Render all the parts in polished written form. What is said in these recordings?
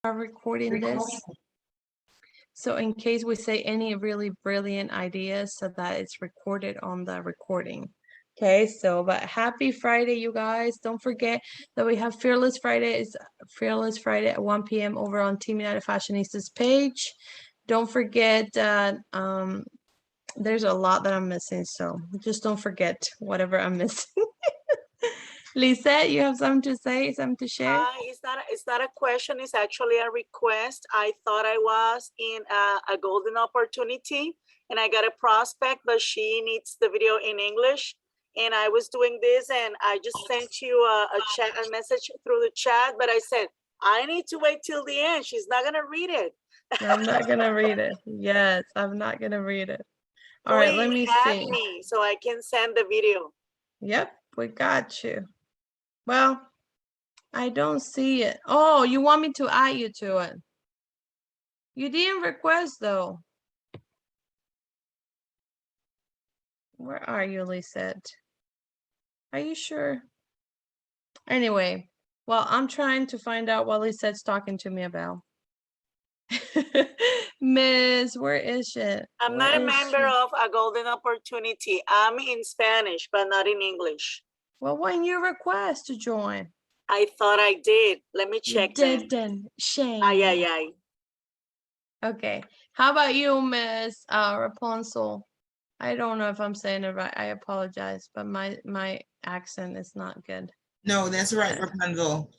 are recording this. So in case we say any really brilliant ideas, so that it's recorded on the recording. Okay, so but happy Friday, you guys. Don't forget that we have Fearless Friday. It's Fearless Friday at 1 p.m. over on Team United Fashionistas page. Don't forget that there's a lot that I'm missing, so just don't forget whatever I'm missing. Lisette, you have something to say, something to share? It's not a question, it's actually a request. I thought I was in a golden opportunity and I got a prospect, but she needs the video in English. And I was doing this and I just sent you a message through the chat, but I said, I need to wait till the end. She's not gonna read it. I'm not gonna read it. Yes, I'm not gonna read it. All right, let me Add see. me so I can send the video. Yep, we got you. Well, I don't see it. Oh, you want me to add you to it? You didn't request though. Where are you, Lisette? Are you sure? Anyway, well, I'm trying to find out what Lisette's talking to me about. Miss, where is it? I'm not a member of a golden opportunity. I'm in Spanish, but not in English. Well, when you request to join? I thought I did. Let me check. You didn't. Shame. Ay, ay, ay. Okay. How about you, Miss Rapunzel? I don't know if I'm saying it right. I apologize, but my accent is not good. No, that's right, Rapunzel.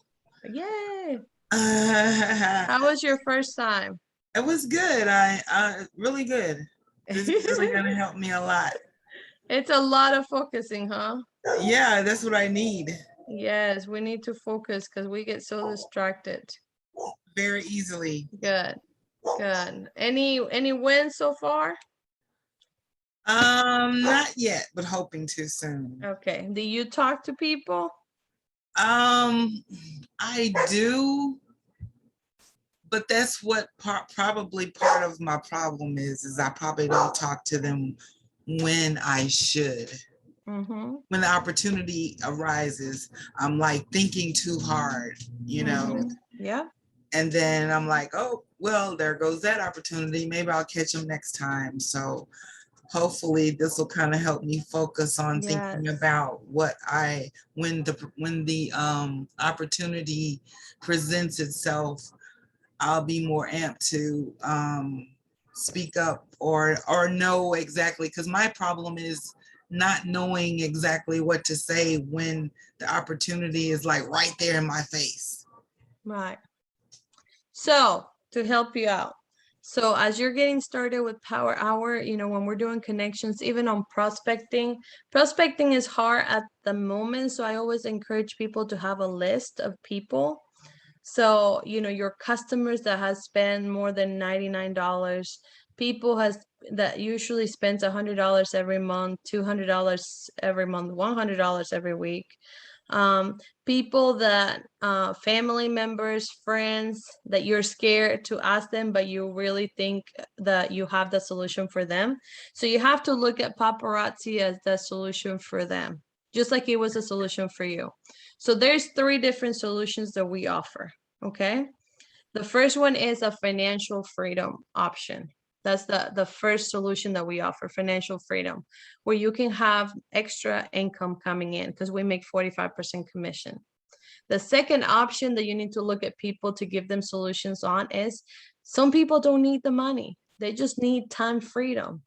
Yay. How was your first time? It was good. I really good. This is really gonna help me a lot. It's a lot of focusing, huh? Yeah, that's what I need. Yes, we need to focus because we get so distracted. Very easily. Good. Good. Any wins so far? Not yet, but hoping to soon. Okay. Do you talk to people? I do, but that's what probably part of my problem is I probably don't talk to them when I should. Mm-hmm. When the opportunity arises, I'm like thinking too hard, you know? Mm-hmm. Yeah. And then I'm like, oh, well, there goes that opportunity. Maybe I'll catch them next time. So hopefully this will kind of help me focus on thinking about what when the opportunity presents itself, I'll be more amped to speak up or know exactly, because my problem is not knowing exactly what to say when the opportunity is like right there in my face. Right. So to help you out, so as you're getting started with Power Hour, you know, when we're doing connections, even on prospecting is hard at the moment. So I always encourage people to have a list of people. So, you know, your customers that has spent more than $99, people that usually spends $100 every month, $200 every month, $100 every week. People that family members, friends that you're scared to ask them, but you really think that you have the solution for them. So you have to look at paparazzi as the solution for them, just like it was a solution for you. So there's 3 different solutions that we offer. Okay. The first one is a financial freedom option. That's the first solution that we offer, financial freedom, where you can have extra income coming in because we make 45% commission. The second option that you need to look at people to give them solutions on is some people don't need the money. They just need time freedom.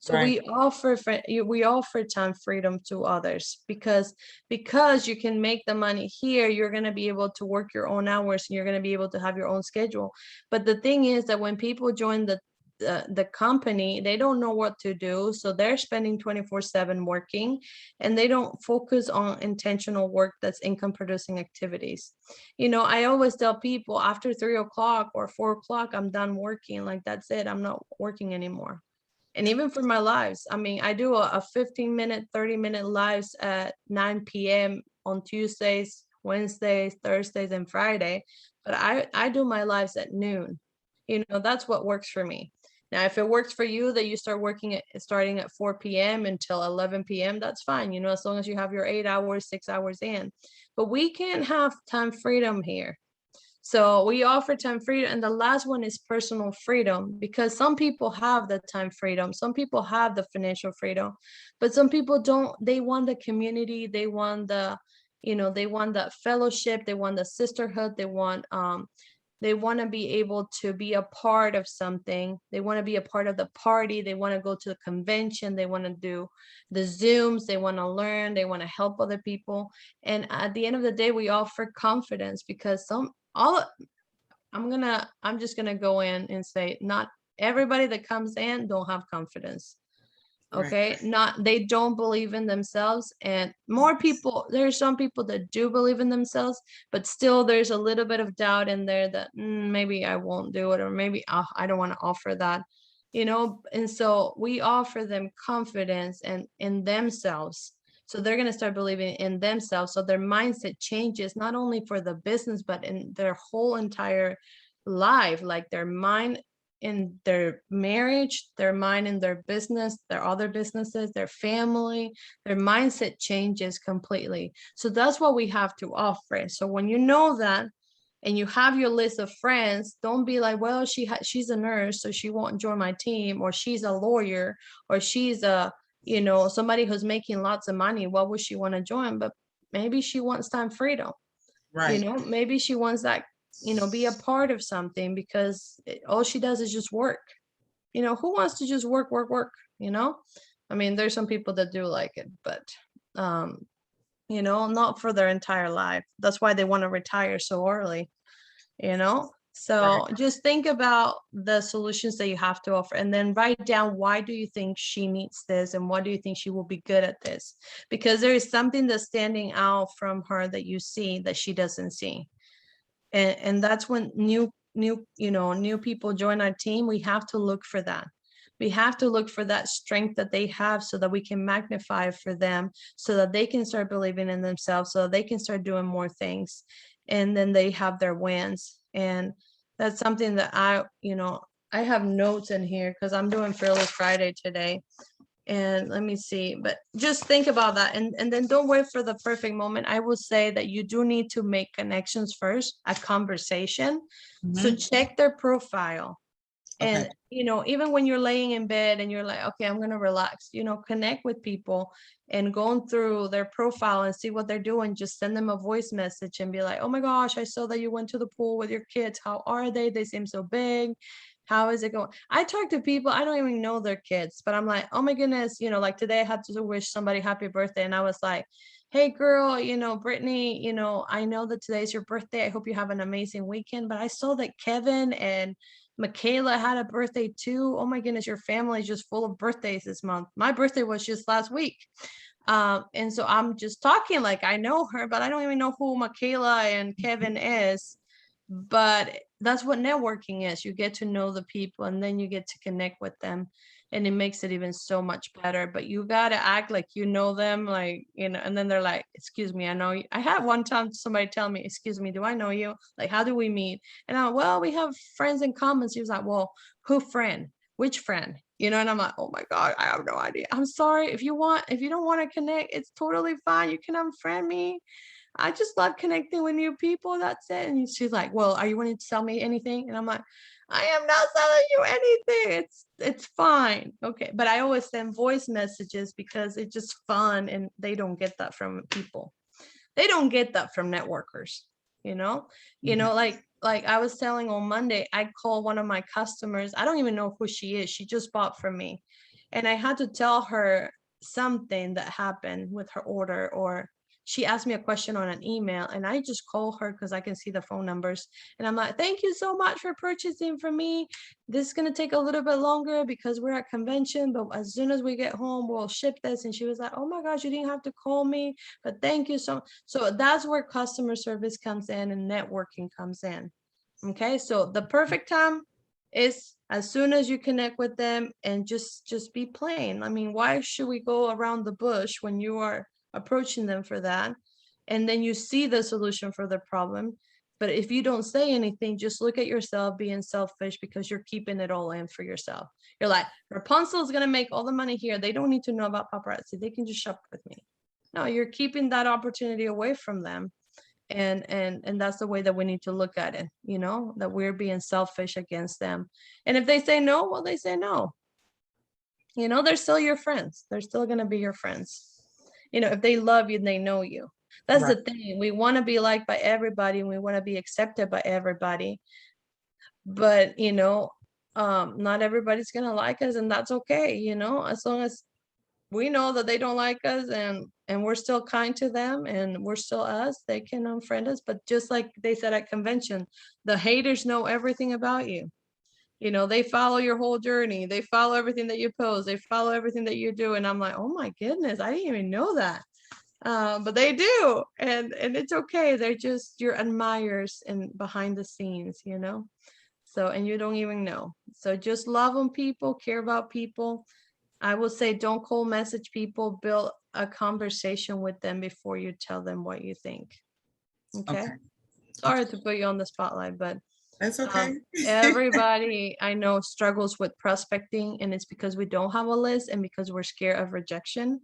So we offer time freedom to others because you can make the money here, you're going to be able to work your own hours and you're going to be able to have your own schedule. But the thing is that when people join the company, they don't know what to do, so they're spending 24/7 working and they don't focus on intentional work that's income producing activities. You know, I always tell people after 3 o'clock or 4 o'clock, I'm done working. Like, that's it, I'm not working anymore. And even for my lives, I mean, I do a 15-minute, 30-minute lives at 9 p.m. on Tuesdays, Wednesdays, Thursdays, and Friday. But I do my lives at noon. You know, that's what works for me. Now, if it works for you that you start working starting at 4 p.m. until 11 p.m., that's fine. You know, as long as you have your 8 hours, 6 hours in. But we can't have time freedom here. So we offer time freedom. And the last one is personal freedom, because some people have the time freedom. Some people have the financial freedom, but some people don't. They want the community. They want the, they want that fellowship. They want the sisterhood. They want to be able to be a part of something. They want to be a part of the party. They want to go to the convention. They want to do the Zooms. They want to learn. They want to help other people. And at the end of the day, we offer confidence, because I'm just gonna go in and say, not everybody that comes in don't have confidence. Okay, not, they don't believe in themselves, and more people, there's some people that do believe in themselves, but still there's a little bit of doubt in there that maybe I won't do it, or maybe I don't want to offer that, and so we offer them confidence and in themselves, so they're going to start believing in themselves, so their mindset changes, not only for the business but in their whole entire life, like their mind in their marriage, their mind in their business, their other businesses, their family, their mindset changes completely. So that's what we have to offer. So when you know that and you have your list of friends, don't be like, well, she's a nurse, so she won't join my team, or she's a lawyer, or she's a, somebody who's making lots of money. What would she want to join? But maybe she wants time freedom. Right. Maybe she wants that, be a part of something, because all she does is just work. Who wants to just work, work, work? I mean, there's some people that do like it, but not for their entire life. That's why they want to retire so early. So just think about the solutions that you have to offer, and then write down, why do you think she needs this, and why do you think she will be good at this? Because there is something that's standing out from her that you see that she doesn't see. And that's when new people join our team. We have to look for that. We have to look for that strength that they have, so that we can magnify for them, so that they can start believing in themselves, so they can start doing more things, and then they have their wins. And that's something that I have notes in here, because I'm doing Fearless Friday today. And let me see, but just think about that, and then don't wait for the perfect moment. I will say that you do need to make connections first, a conversation. So check their profile. And even when you're laying in bed and you're like, okay, I'm gonna relax, connect with people and going through their profile and see what they're doing. Just send them a voice message and be like, oh my gosh, I saw that you went to the pool with your kids. How are they? They seem so big. How is it going? I talk to people, I don't even know their kids, but I'm like, oh my goodness, like today I had to wish somebody happy birthday, and I was like, hey girl, Brittany, I know that today's your birthday. I hope you have an amazing weekend, but I saw that Kevin and Michaela had a birthday too. Oh my goodness, your family is just full of birthdays this month. My birthday was just last week. And so I'm just talking like I know her, but I don't even know who Michaela and Kevin is. But that's what networking is. You get to know the people, and then you get to connect with them, and it makes it even so much better. But you got to act like you know them, like, and then they're like, excuse me, I know you. I had one time somebody tell me, excuse me, do I know you? Like, how do we meet? And well, we have friends in common. She was like, well, who friend? Which friend? And I'm like, oh my God, I have no idea. I'm sorry. If you don't want to connect, it's totally fine. You can unfriend me. I just love connecting with new people. That's it. And she's like, well, are you wanting to sell me anything? And I'm like, I am not selling you anything. It's fine. Okay. But I always send voice messages, because it's just fun, and they don't get that from people. They don't get that from networkers, like I was telling on Monday, I called one of my customers. I don't even know who she is. She just bought from me. And I had to tell her something that happened with her order, or she asked me a question on an email, and I just call her because I can see the phone numbers. And I'm like, thank you so much for purchasing from me. This is going to take a little bit longer because we're at convention, but as soon as we get home, we'll ship this. And she was like, oh my gosh, you didn't have to call me, but thank you so much. So that's where customer service comes in and networking comes in. Okay, so the perfect time is as soon as you connect with them, and just be plain. I mean, why should we go around the bush when you are approaching them for that, and then you see the solution for the problem? But if you don't say anything, just look at yourself being selfish, because you're keeping it all in for yourself. You're like, Rapunzel is going to make all the money here. They don't need to know about paparazzi. They can just shop with me. No, you're keeping that opportunity away from them. And that's the way that we need to look at it, you know, that we're being selfish against them. And if they say no, well, they say no. You know, they're still your friends. They're still going to be your friends. You know, if they love you, they know you. That's Right. the thing. We want to be liked by everybody and we want to be accepted by everybody. But, you know, not everybody's going to like us, and that's okay. You know, as long as we know that they don't like us and we're still kind to them and we're still us, they can unfriend us. But just like they said at convention, the haters know everything about you. You know, they follow your whole journey. They follow everything that you post. They follow everything that you do. And I'm like, oh my goodness, I didn't even know that. But they do. And it's okay. They're just your admirers and behind the scenes, you know? So, and you don't even know. So just love on people, care about people. I will say, don't cold message people, build a conversation with them before you tell them what you think. Okay. Sorry to put you on the spotlight, but That's okay. everybody I know struggles with prospecting, and it's because we don't have a list and because we're scared of rejection.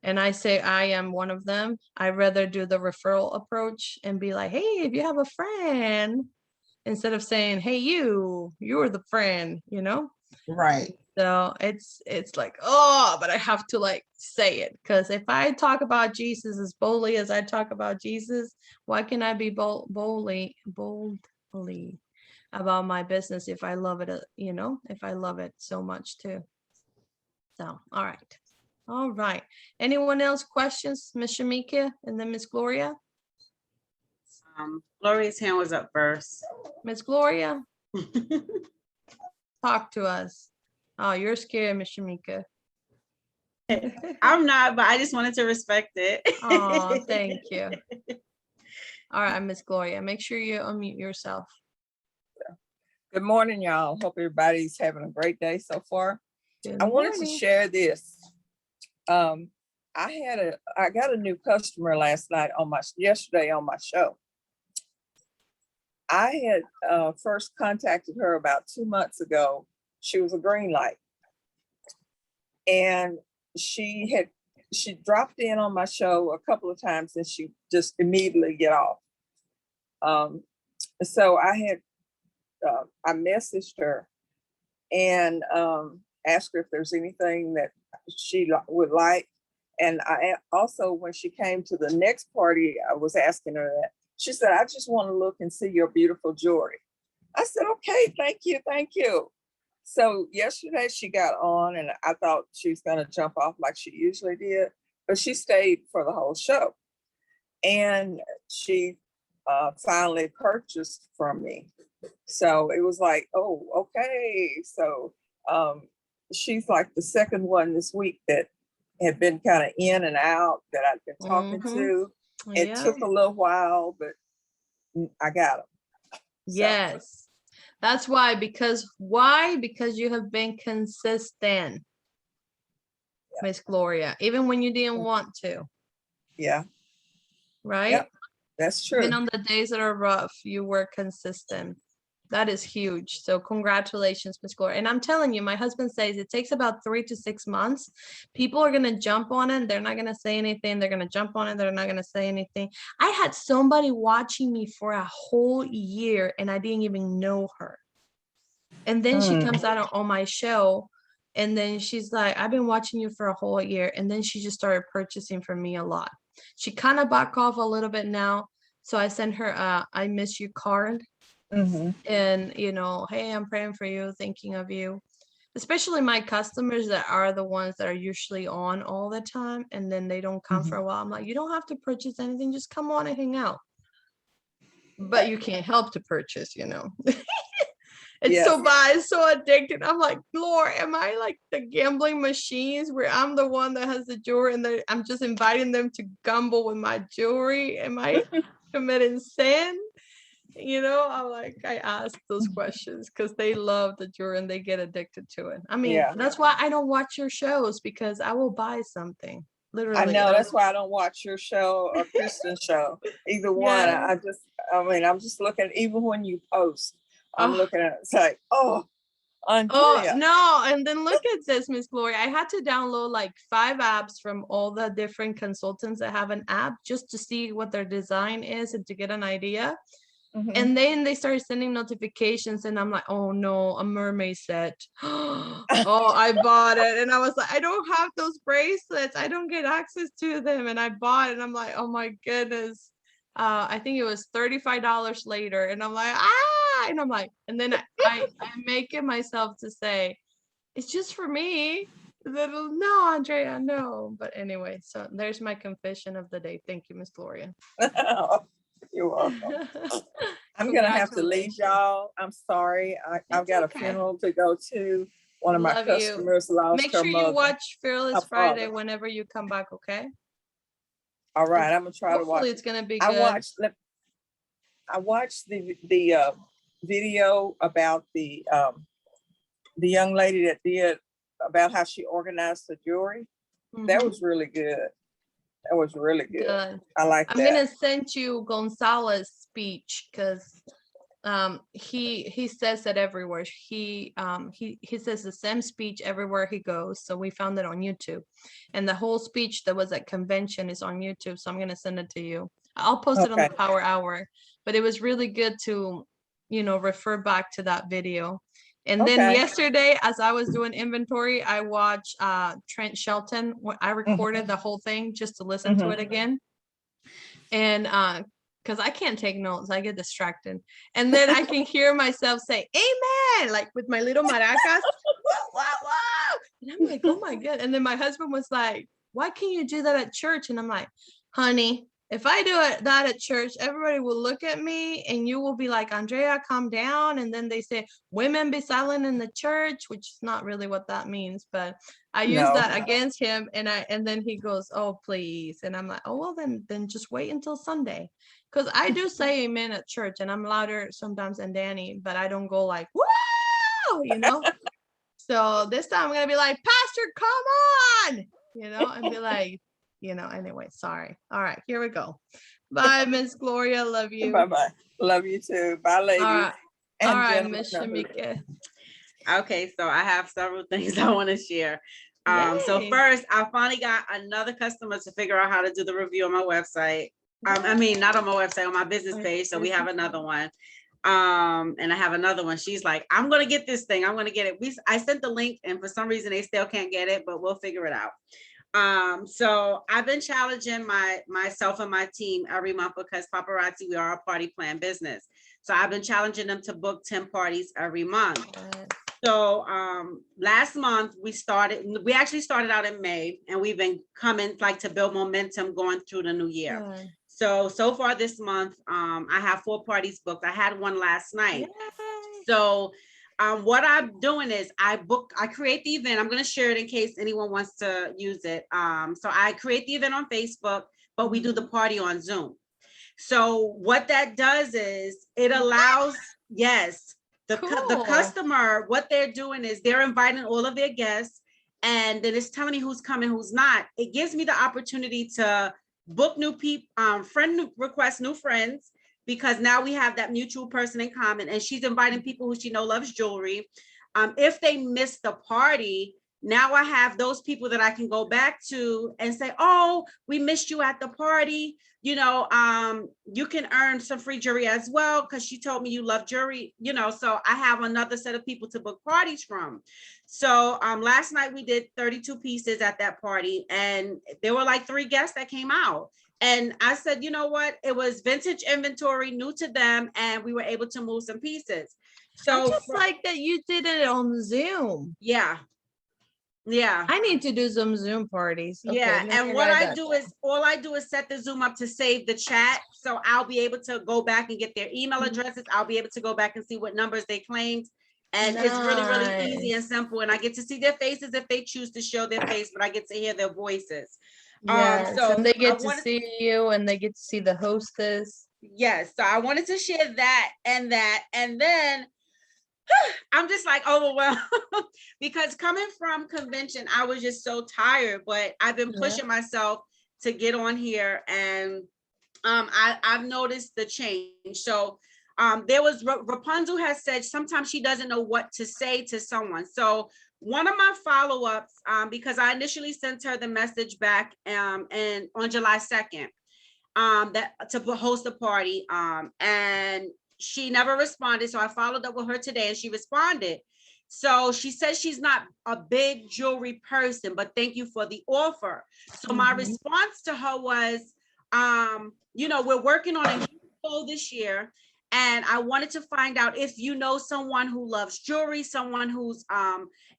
And I say I am one of them. I rather do the referral approach and be like, hey, if you have a friend, instead of saying, hey, you're the friend, you know? Right. So it's like, oh, but I have to like say it, because if I talk about Jesus as boldly as I talk about Jesus, why can I be boldly about my business if I love it, you know, if I love it so much too. So, all right. All right. Anyone else questions? Miss Shamika and then Miss Gloria? Gloria's hand was up first. Miss Gloria, talk to us. Oh, you're scared, Miss Shamika. I'm not, but I just wanted to respect it. Oh, thank you. All right, Miss Gloria, make sure you unmute yourself. Good morning, y'all. Hope everybody's having a great day so far. Good I wanted to morning. share this. I got a new customer yesterday on my show. I had first contacted her about 2 months ago. She was a green light. And she dropped in on my show a couple of times and she just immediately get off. So I messaged her and asked her if there's anything that she would like. And I also, when she came to the next party, I was asking her that. She said, I just want to look and see your beautiful jewelry. I said, okay, thank you, thank you. So yesterday she got on and I thought she was going to jump off like she usually did, but she stayed for the whole show. And she finally purchased from me. So it was like, oh, okay. So she's like the second one this week that had been kind of in and out that I've been talking to. It took a little while, but I got them. Yes. That's why, because you have been consistent, Miss Gloria, even when you didn't want to. Yeah. Right? Yep. That's true. Even on the days that are rough, you were consistent. That is huge. So congratulations, Miss Gloria. And I'm telling you, my husband says it takes about 3 to 6 months. People are going to jump on it. They're not going to say anything. They're going to jump on it. They're not going to say anything. I had somebody watching me for a whole year and I didn't even know her. And then she comes out on my show and then she's like, I've been watching you for a whole year. And then she just started purchasing from me a lot. She kind of back off a little bit now. So I sent her a I miss you card. And, you know, hey, I'm praying for you, thinking of you. Especially my customers that are the ones that are usually on all the time. And then they don't come for a while. I'm like, you don't have to purchase anything. Just come on and hang out. But you can't help to purchase, you know. It's so bad. It's so addicted. I'm like, Lord, am I like the gambling machines where I'm the one that has the jewelry and I'm just inviting them to gamble with my jewelry? Am I committing sin? You know, I ask those questions because they love the jewelry and they get addicted to it. I mean, that's why I don't watch your shows, because I will buy something. Literally. I know, that's why I don't watch your show or Kristen's show. Either one. I'm just looking, even when you post, I'm looking at it, it's like, oh, Oh Andrea. no, and then look at this, Miss Gloria. I had to download like 5 apps from all the different consultants that have an app just to see what their design is and to get an idea. Mhm. And then they started sending notifications, and I'm like, oh no, a mermaid set. Oh, I bought it. And I was like, I don't have those bracelets. I don't get access to them. And I bought it. And I'm like, oh my goodness. I think it was $35 later. And I'm like, ah, and I'm like, and then I make it myself to say, it's just for me. Little, no, Andrea, no. But anyway, so there's my confession of the day. Thank you, Miss Gloria. You're welcome. I'm gonna have to leave y'all. I'm sorry. I've It's got okay. a funeral to go to. One of my Love you. customers lost Make her sure you mother. watch Fearless her Friday father. whenever you come back, okay? All right, I'm gonna try to watch. Hopefully it's gonna be I good. watched the video about the young lady that did about how she organized the jewelry. That Mhm. was really good. That was really good. Good. I like I'm that. gonna send you Gonzalez's speech because he says it everywhere. He says the same speech everywhere he goes. So we found it on YouTube, and the whole speech that was at convention is on YouTube. So I'm gonna send it to you. I'll post it on the Okay. Power Hour, but it was really good to, refer back to that video. And then Okay. yesterday, as I was doing inventory, I watched Trent Shelton. I recorded the whole thing just to listen to it again. And because I can't take notes, I get distracted. And then I can hear myself say, amen, like with my little maracas. Wah, wah, wah. And I'm like, oh my God. And then my husband was like, why can't you do that at church? And I'm like, honey, if I do that at church, everybody will look at me and you will be like, Andrea, calm down. And then they say, women be silent in the church, which is not really what that means. But I use No. that against him. And then he goes, oh, please. And I'm like, oh, well, then just wait until Sunday. Because I do say amen at church, and I'm louder sometimes than Danny, but I don't go like, whoa, So this time I'm going to be like, Pastor, come on, and be like, anyway, sorry. All right, here we go. Bye, Miss Gloria. Love you. Bye-bye. Love you too. Bye, ladies. All right, And all right, gentlemen. Miss Shamika. Okay, so I have several things I want to share. So Yay. first, I finally got another customer to figure out how to do the review on my website. I mean, not on my website, on my business page. So we have another one. And I have another one. She's like, I'm gonna get this thing. I'm gonna get it. I sent the link, and for some reason they still can't get it, but we'll figure it out. So I've been challenging myself and my team every month because Paparazzi, we are a party plan business. So I've been challenging them to book 10 parties every month. So last month we actually started out in May, and we've been coming like to build momentum going through the new year. Good. So far this month, I have 4 parties booked. I had one last night. Yay. So what I'm doing is I create the event. I'm going to share it in case anyone wants to use it. So I create the event on Facebook, but we do the party on Zoom. So what that does is it allows, yes, the customer, what they're doing is they're inviting all of their guests, and then it's telling me who's coming, who's not. It gives me the opportunity to book new people, request new friends, because now we have that mutual person in common, and she's inviting people who she knows loves jewelry. If they miss the party, now I have those people that I can go back to and say, oh, we missed you at the party. You can earn some free jewelry as well because she told me you love jewelry, so I have another set of people to book parties from. So last night we did 32 pieces at that party, and there were like 3 guests that came out. And I said, you know what? It was vintage inventory, new to them, and we were able to move some pieces. So I just like that you did it on Zoom. Yeah. I need to do some Zoom parties. Okay, yeah. And what I do is set the Zoom up to save the chat. So I'll be able to go back and get their email addresses. I'll be able to go back and see what numbers they claimed. And it's really, really easy and simple. And I get to see their faces if they choose to show their face, but I get to hear their voices. Yes, So and they get to see you, and they get to see the hostess. Yes. So I wanted to share that. And then I'm just like overwhelmed because coming from convention, I was just so tired, but I've been pushing myself to get on here, and I've noticed the change. So There was Rapunzel has said sometimes she doesn't know what to say to someone. So one of my follow-ups, because I initially sent her the message back and on July 2nd, that to host a party, and she never responded. So I followed up with her today and she responded. So she says she's not a big jewelry person, but thank you for the offer. So my response to her was, we're working on a goal this year. And I wanted to find out if you know someone who loves jewelry, someone who's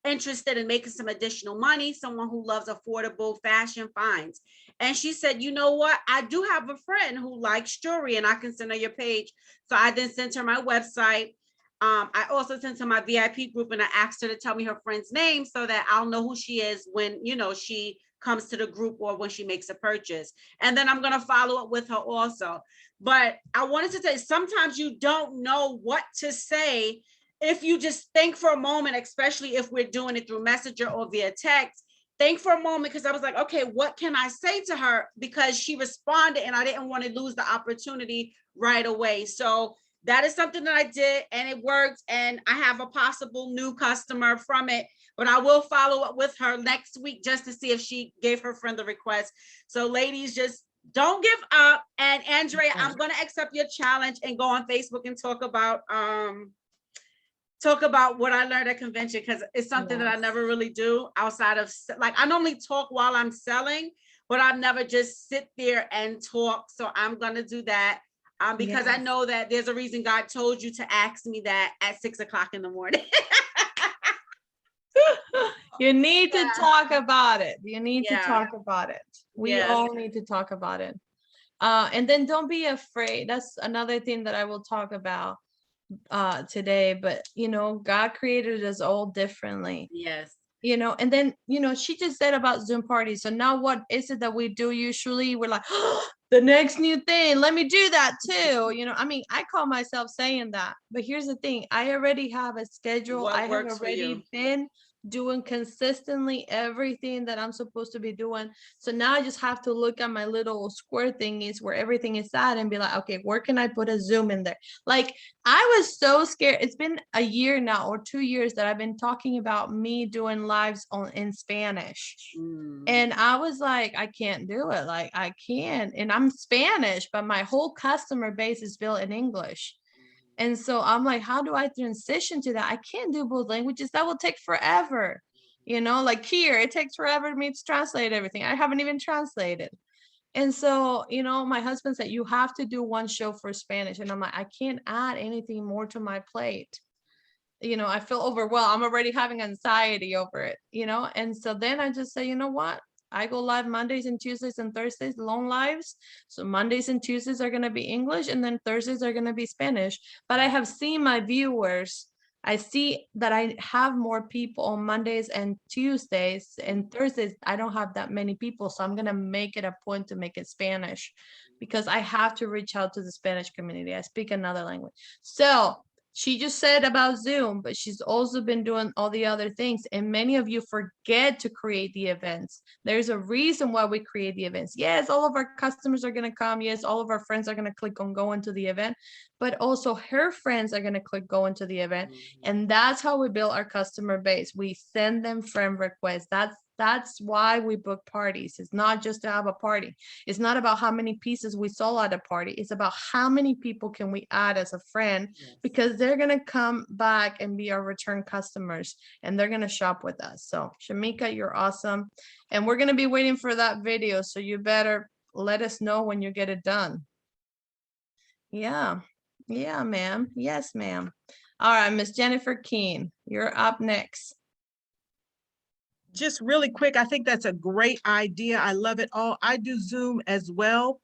interested in making some additional money, someone who loves affordable fashion finds. And she said, you know what? I do have a friend who likes jewelry and I can send her your page. So I then sent her my website. I also sent her my VIP group and I asked her to tell me her friend's name so that I'll know who she is when, she comes to the group or when she makes a purchase. And then I'm going to follow up with her also. But I wanted to say, sometimes you don't know what to say if you just think for a moment, especially if we're doing it through Messenger or via text. Think for a moment, because I was like, okay, what can I say to her? Because she responded and I didn't want to lose the opportunity right away. So that is something that I did and it worked. And I have a possible new customer from it, but I will follow up with her next week just to see if she gave her friend the request. So ladies, just don't give up. And Andrea, I'm going to accept your challenge and go on Facebook and talk about what I learned at convention, because it's something that I never really do outside of, like, I normally talk while I'm selling, but I've never just sit there and talk. So I'm going to do that because I know that there's a reason God told you to ask me that at 6 o'clock in the morning. You need to talk about it. You need to talk about it. We all need to talk about it. And then don't be afraid. That's another thing that I will talk about today. But, God created us all differently. Yes. And then, she just said about Zoom parties. So now what is it that we do usually? We're like, oh, the next new thing, let me do that too. I call myself saying that. But here's the thing. I already have a schedule. I have already been doing consistently everything that I'm supposed to be doing. So now I just have to look at my little square thingies where everything is at and be like, okay, where can I put a Zoom in there? Like, I was so scared. It's been a year now or 2 years that I've been talking about me doing lives in Spanish. And I was like, I can't do it. Like, I can't. And I'm Spanish, but my whole customer base is built in English. And so I'm like, how do I transition to that? I can't do both languages. That will take forever. Like here, it takes forever for me to translate everything. I haven't even translated. And so, my husband said, you have to do one show for Spanish. And I'm like, I can't add anything more to my plate. I feel overwhelmed. I'm already having anxiety over it, And so then I just say, you know what? I go live Mondays and Tuesdays and Thursdays, long lives. So Mondays and Tuesdays are going to be English and then Thursdays are going to be Spanish. But I have seen my viewers. I see that I have more people on Mondays and Tuesdays, and Thursdays I don't have that many people. So I'm going to make it a point to make it Spanish because I have to reach out to the Spanish community. I speak another language. So she just said about Zoom, but she's also been doing all the other things. And many of you forget to create the events. There's a reason why we create the events. Yes, all of our customers are going to come. Yes, all of our friends are going to click on go into the event, but also her friends are going to click go into the event. And that's how we build our customer base. We send them friend requests. That's why we book parties. It's not just to have a party. It's not about how many pieces we sold at a party. It's about how many people can we add as a friend, because they're going to come back and be our return customers and they're going to shop with us. So Shamika, you're awesome. And we're going to be waiting for that video. So you better let us know when you get it done. Yeah. Yeah, ma'am. Yes, ma'am. All right, Miss Jennifer Keene, you're up next. Just really quick, I think that's a great idea. I love it all. I do Zoom as well.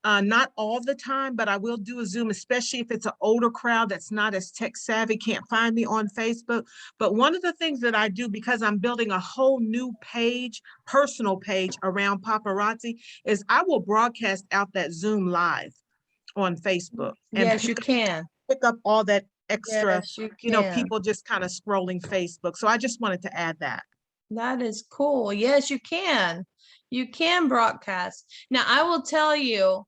Not all the time, but I will do a Zoom, especially if it's an older crowd that's not as tech savvy, can't find me on Facebook. But one of the things that I do, because I'm building a whole new page, personal page around paparazzi, is I will broadcast out that Zoom live on Facebook. And yes, you can pick up all that extra, yes, people just kind of scrolling Facebook. So I just wanted to add that. That is cool. Yes, you can. You can broadcast. Now, I will tell you,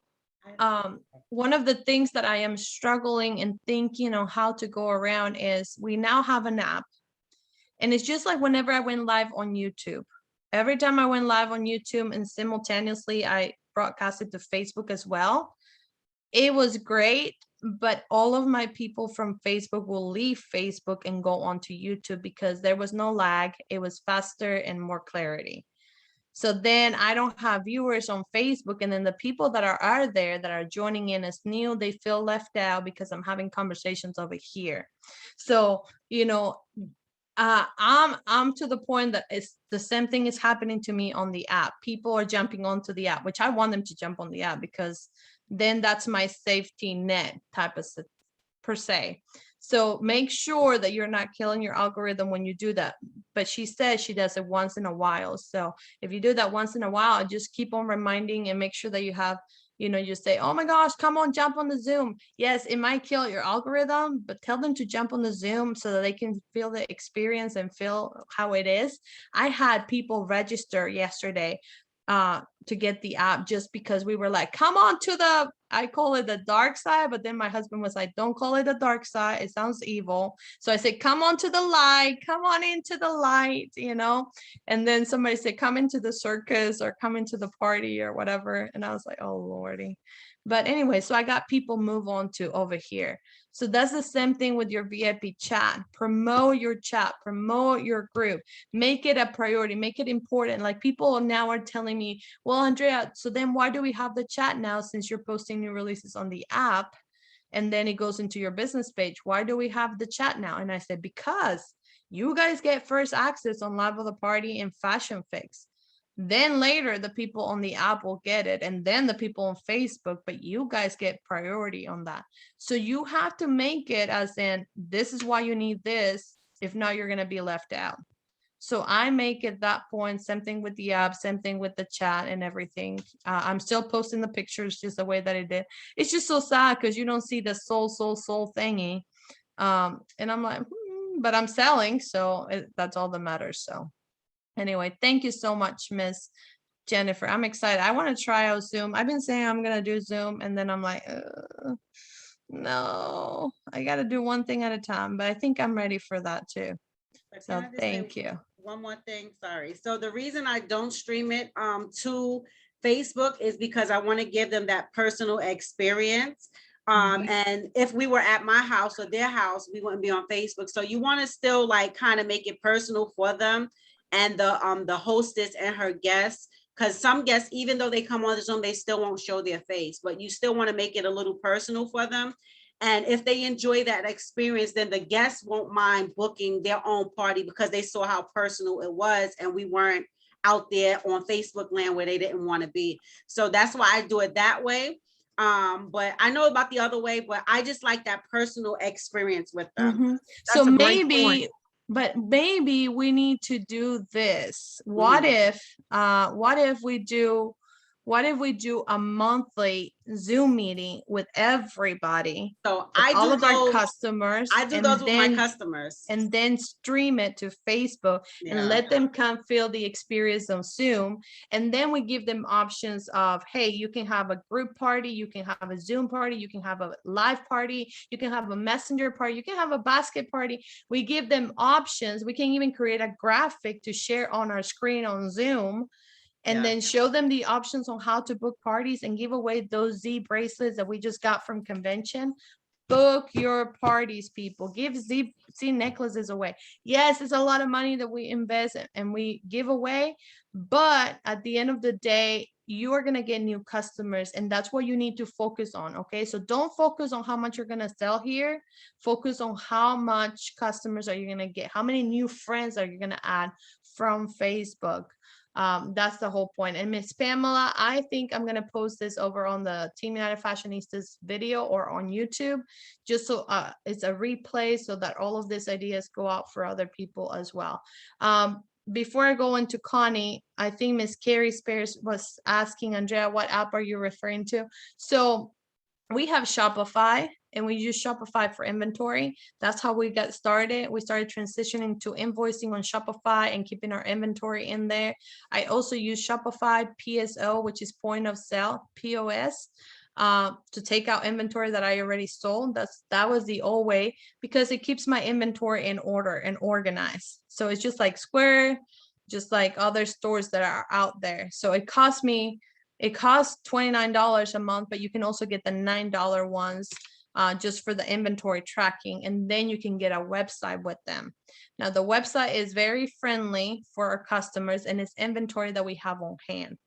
one of the things that I am struggling and thinking on how to go around is we now have an app, and it's just like whenever I went live on YouTube. Every time I went live on YouTube and simultaneously I broadcasted to Facebook as well, it was great, but all of my people from Facebook will leave Facebook and go onto YouTube because there was no lag. It was faster and more clarity. So then I don't have viewers on Facebook, and then the people that are there that are joining in as new, they feel left out because I'm having conversations over here. So, you know, I'm to the point that it's the same thing is happening to me on the app. People are jumping onto the app, which I want them to jump on the app because then that's my safety net type of per se. So make sure that you're not killing your algorithm when you do that. But she says she does it once in a while. So if you do that once in a while, just keep on reminding and make sure that you have, you know, you say, oh my gosh, come on, jump on the Zoom. Yes, it might kill your algorithm, but tell them to jump on the Zoom so that they can feel the experience and feel how it is. I had people register yesterday to get the app just because we were like, come on to the, I call it the dark side, but then my husband was like, don't call it the dark side, it sounds evil. So I said, come on to the light, come on into the light, you know. And then somebody said, come into the circus or come into the party or whatever. And I was like, oh Lordy. But anyway, so I got people move on to over here. So that's the same thing with your VIP chat. Promote your chat, promote your group, make it a priority, make it important. Like people now are telling me, well, Andrea, so then why do we have the chat now since you're posting new releases on the app and then it goes into your business page? Why do we have the chat now? And I said, because you guys get first access on Live of the Party and Fashion Fix. Then later the people on the app will get it, and then the people on Facebook, but you guys get priority on that. So you have to make it as in, this is why you need this. If not, you're going to be left out. So I make it that point, same thing with the app, same thing with the chat and everything. I'm still posting the pictures just the way that it did. It's just so sad because you don't see the soul thingy. And I'm like, but I'm selling. So that's all that matters. So anyway, thank you so much, Miss Jennifer. I'm excited. I want to try out Zoom. I've been saying I'm going to do Zoom, and then I'm like, no, I got to do one thing at a time, but I think I'm ready for that too. So thank you. One more thing, sorry. So the reason I don't stream it to Facebook is because I want to give them that personal experience. And if we were at my house or their house, we wouldn't be on Facebook. So you want to still like kind of make it personal for them and the hostess and her guests, because some guests, even though they come on the Zoom, they still won't show their face, but you still want to make it a little personal for them. And if they enjoy that experience, then the guests won't mind booking their own party because they saw how personal it was and we weren't out there on Facebook land where they didn't want to be. So that's why I do it that way. But I know about the other way, but I just like that personal experience with them. So maybe we need to do this. What if we do a monthly Zoom meeting with everybody? So all of our customers. I do those with my customers. And then stream it to Facebook and let them come feel the experience of Zoom. And then we give them options of, hey, you can have a group party, you can have a Zoom party, you can have a live party, you can have a messenger party, you can have a basket party. We give them options. We can even create a graphic to share on our screen on Zoom. And then show them the options on how to book parties and give away those Z bracelets that we just got from convention. Book your parties, people. Give Z necklaces away. Yes, it's a lot of money that we invest and we give away, but at the end of the day, you are going to get new customers, and that's what you need to focus on. Okay, so don't focus on how much you're going to sell here. Focus on how much customers are you going to get, how many new friends are you going to add from Facebook. That's the whole point. And Miss Pamela, I think I'm going to post this over on the Team United Fashionistas video or on YouTube, just so it's a replay so that all of these ideas go out for other people as well. Before I go into Connie, I think Miss Carrie Spears was asking, Andrea, what app are you referring to? So we have Shopify, and we use Shopify for inventory. That's how we got started. We started transitioning to invoicing on Shopify and keeping our inventory in there. I also use Shopify PSO, which is point of sale, POS. to take out inventory that I already sold. That was the old way, because it keeps my inventory in order and organized. So it's just like Square, just like other stores that are out there. So it costs $29 a month, but you can also get the $9 ones just for the inventory tracking, and then you can get a website with them. Now the website is very friendly for our customers, and it's inventory that we have on hand.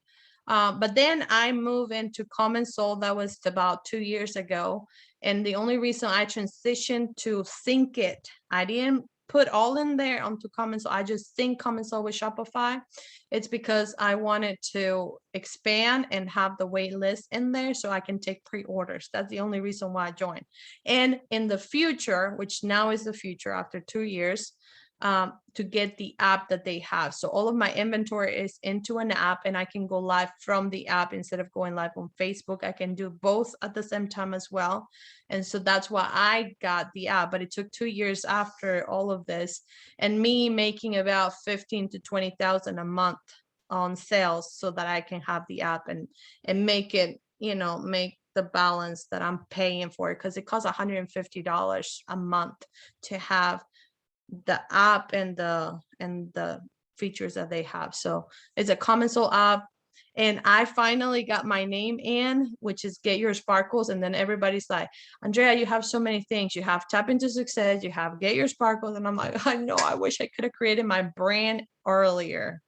But then I moved into Common Soul. That was about 2 years ago. And the only reason I transitioned to Sync It, I didn't put all in there onto Common Soul. I just sync Common Soul with Shopify. It's because I wanted to expand and have the wait list in there so I can take pre-orders. That's the only reason why I joined. And in the future, which now is the future after 2 years, to get the app that they have. So all of my inventory is into an app, and I can go live from the app instead of going live on Facebook. I can do both at the same time as well. And so that's why I got the app, but it took 2 years after all of this, and me making about 15 to 20,000 a month on sales so that I can have the app and make it, make the balance that I'm paying for it, because it costs $150 a month to have the app and the features that they have. So it's a Common Soul app, and I finally got my name in, which is Get Your Sparkles. And then everybody's like, Andrea, you have so many things. You have Tap Into Success, you have Get Your Sparkles. And I'm like, I know, I wish I could have created my brand earlier.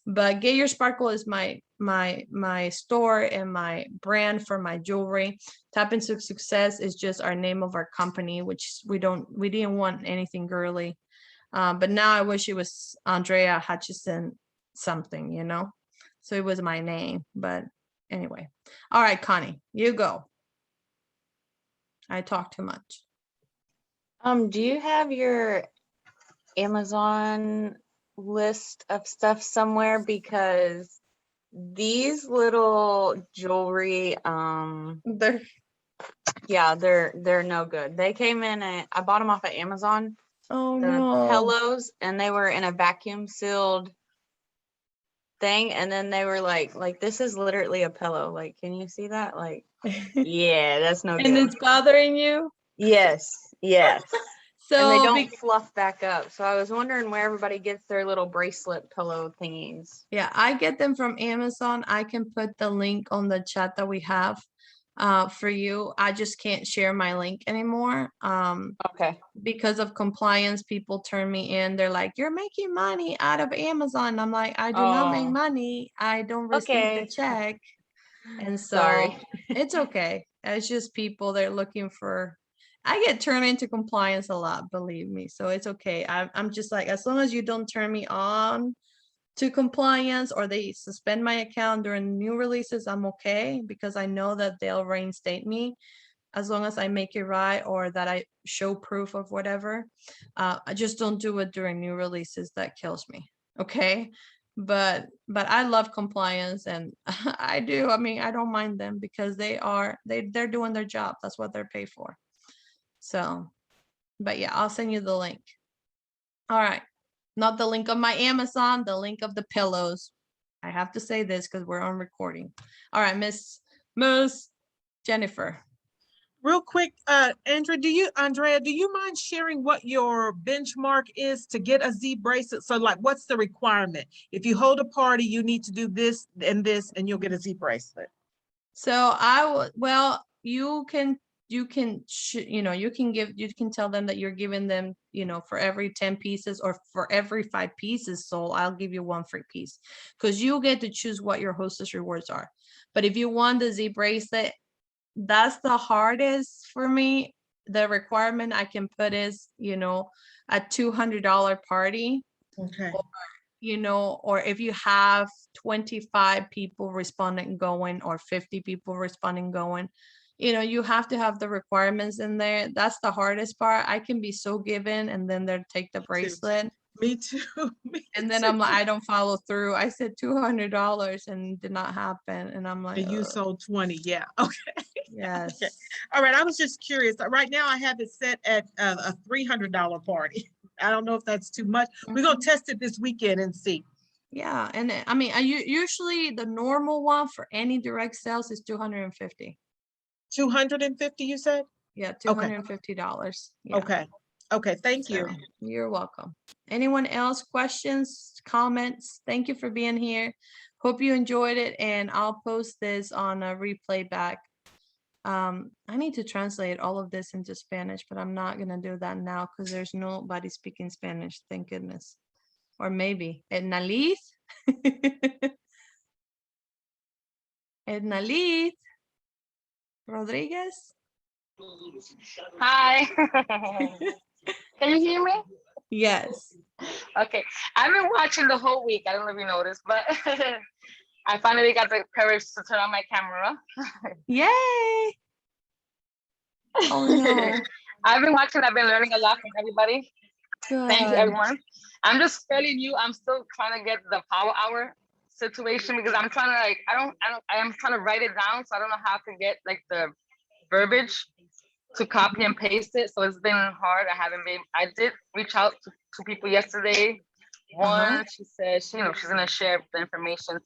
But Get Your Sparkle is my store and my brand for my jewelry. Tap Into Success is just our name of our company, which we didn't want anything girly. But now I wish it was Andrea Hutcheson something, so it was my name. But anyway, all right, Connie, you go. I talk too much. Do you have your Amazon list of stuff somewhere? Because these little jewelry, they're no good. They came in I bought them off of Amazon. Oh the no. pillows, and they were in a vacuum sealed thing, and then they were like this is literally a pillow. Like, can you see that? Like, yeah, that's no good. And it's bothering you? Yes. So and they don't fluff back up. So I was wondering where everybody gets their little bracelet pillow thingies. Yeah, I get them from Amazon. I can put the link on the chat that we have for you. I just can't share my link anymore. Okay. Because of compliance, people turn me in. They're like, you're making money out of Amazon. I'm like, I do not make money. I don't receive the check. And so sorry. It's okay. It's just people, they're looking for, I get turned into compliance a lot, believe me. So it's okay. I'm just like, as long as you don't turn me on to compliance or they suspend my account during new releases, I'm okay, because I know that they'll reinstate me as long as I make it right or that I show proof of whatever. I just don't do it during new releases. That kills me. Okay. But I love compliance, and I do. I mean, I don't mind them because they're doing their job. That's what they're paid for. So, but yeah, I'll send you the link. All right. Not the link of my Amazon, the link of the pillows. I have to say this because we're on recording. All right, Miss Jennifer. Real quick, Andrea, do you mind sharing what your benchmark is to get a Z bracelet? So like, what's the requirement? If you hold a party, you need to do this, and you'll get a Z bracelet. So you can tell them that you're giving them, for every 10 pieces or for every 5 pieces sold, I'll give you 1 free piece, because you get to choose what your hostess rewards are. But if you want the Z bracelet, that's the hardest for me. The requirement I can put is, a $200 party. Okay. Or if you have 25 people responding going, or 50 people responding going, you have to have the requirements in there. That's the hardest part. I can be so given, and then they'll take the bracelet. Me too. And then I'm like, I don't follow through. I said $200 and did not happen. And I'm like, and you sold 20. Yeah. Okay. Yes. Okay. All right. I was just curious. Right now I have it set at a $300 party. I don't know if that's too much. We're going to test it this weekend and see. Yeah. And I mean, usually the normal one for any direct sales is $250. $250, you said? Yeah, Okay. $250. Yeah. Okay. Okay, thank you. So, you're welcome. Anyone else, questions, comments? Thank you for being here. Hope you enjoyed it, and I'll post this on a replay back. I need to translate all of this into Spanish, but I'm not gonna do that now because there's nobody speaking Spanish, thank goodness. Or maybe Ednalit. Ednalit Rodriguez. Hi. Can you hear me? Yes. Okay. I've been watching the whole week. I don't know if you noticed, but I finally got the courage to turn on my camera. Yay. Oh no. I've been watching. I've been learning a lot from everybody. Thank you, Good. everyone. I'm just fairly new. I'm still trying to get the power hour situation because I'm trying to I am trying to write it down. So I don't know how to get like the verbiage to copy and paste it. So it's been hard. I did reach out to people yesterday. One, she said, she's gonna share the information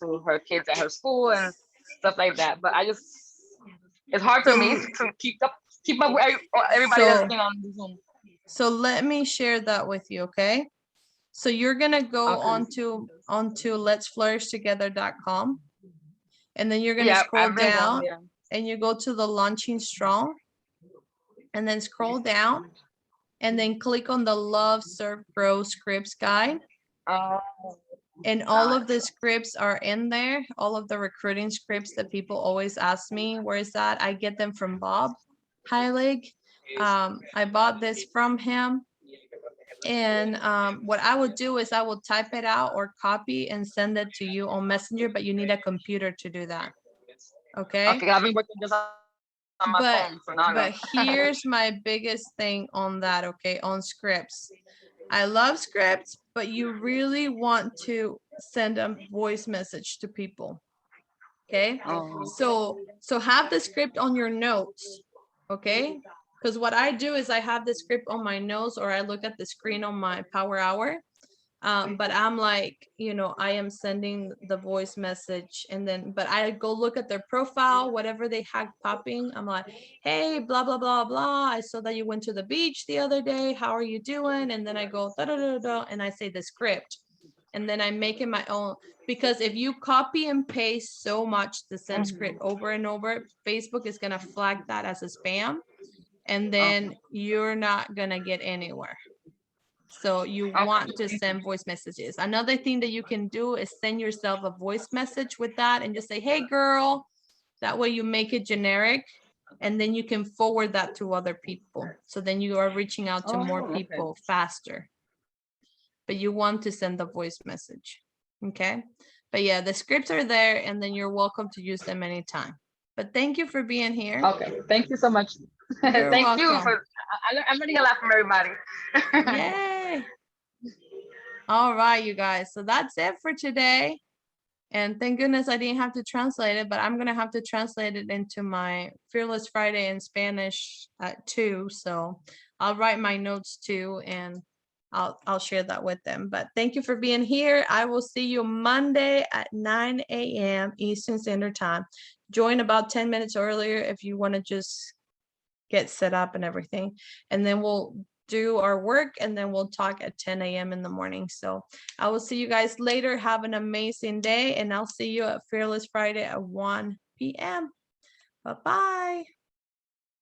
to her kids at her school and stuff like that. But it's hard for me to keep up with everybody that's been on Zoom. So let me share that with you, okay? So you're gonna go onto letsflourishtogether.com, and then you're gonna scroll down and you go to the Launching Strong, and then scroll down and then click on the Love, Serve, Grow Scripts Guide. And all of the scripts are in there, all of the recruiting scripts that people always ask me, where is that? I get them from Bob Heilig. I bought this from him. And what I would do is I will type it out or copy and send it to you on Messenger, but you need a computer to do that. Okay. Okay, I've been working just on my phone. So but here's my biggest thing on that, okay, on scripts. I love scripts, but you really want to send a voice message to people. Okay. So have the script on your notes. Okay. Because what I do is I have the script on my notes, or I look at the screen on my Power Hour. But I'm like, I am sending the voice message, and then, but I go look at their profile, whatever they had popping. I'm like, hey, blah, blah, blah, blah. I saw that you went to the beach the other day. How are you doing? And then I go, da, da, da, da, and I say the script. And then I make it my own, because if you copy and paste so much the same script over and over, Facebook is going to flag that as a spam. And then you're not going to get anywhere. So you want to send voice messages. Another thing that you can do is send yourself a voice message with that and just say, hey, girl. That way you make it generic, and then you can forward that to other people. So then you are reaching out to more people faster. But you want to send the voice message. Okay. But yeah, the scripts are there, and then you're welcome to use them anytime. But thank you for being here. Okay. Thank you so much. You're Thank welcome. you I'm learning a lot from everybody. Yay. All right, you guys. So that's it for today. And thank goodness I didn't have to translate it, but I'm going to have to translate it into my Fearless Friday in Spanish too. So I'll write my notes too, and I'll share that with them. But thank you for being here. I will see you Monday at 9 a.m. Eastern Standard Time. Join about 10 minutes earlier if you want to just get set up and everything. And then we'll do our work, and then we'll talk at 10 a.m. in the morning. So I will see you guys later. Have an amazing day, and I'll see you at Fearless Friday at 1 p.m. Bye-bye.